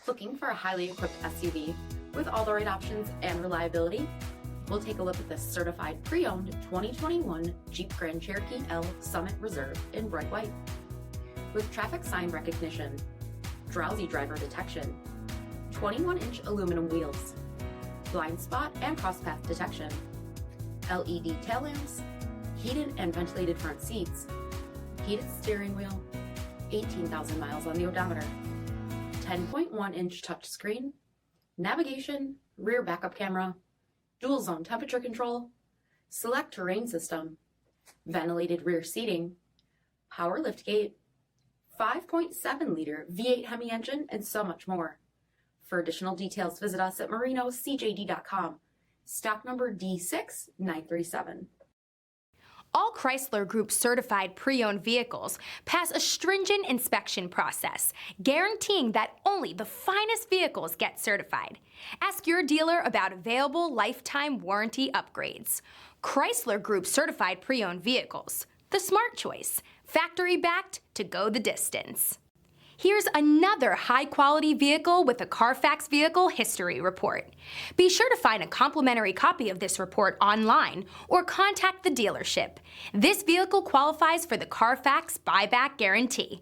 Looking for a highly equipped SUV with all the right options and reliability? We'll take a look at this certified pre-owned 2021 Jeep Grand Cherokee L Summit Reserve in bright white. With traffic sign recognition, drowsy driver detection, 21-inch aluminum wheels, blind spot and crosspath detection, LED tail lamps, heated and ventilated front seats, heated steering wheel, 18,000 miles on the odometer, 10.1-inch touchscreen, navigation, rear backup camera, dual zone temperature control, select terrain system, ventilated rear seating, power liftgate, 5.7-liter V8 HEMI engine, and so much more. For additional details, visit us at marinocjd.com. Stock number D6937. All Chrysler Group certified pre-owned vehicles pass a stringent inspection process, guaranteeing that only the finest vehicles get certified. Ask your dealer about available lifetime warranty upgrades. Chrysler Group certified pre-owned vehicles, the smart choice, factory backed to go the distance. Here's another high-quality vehicle with a Carfax Vehicle History Report. Be sure to find a complimentary copy of this report online or contact the dealership. This vehicle qualifies for the Carfax Buyback Guarantee.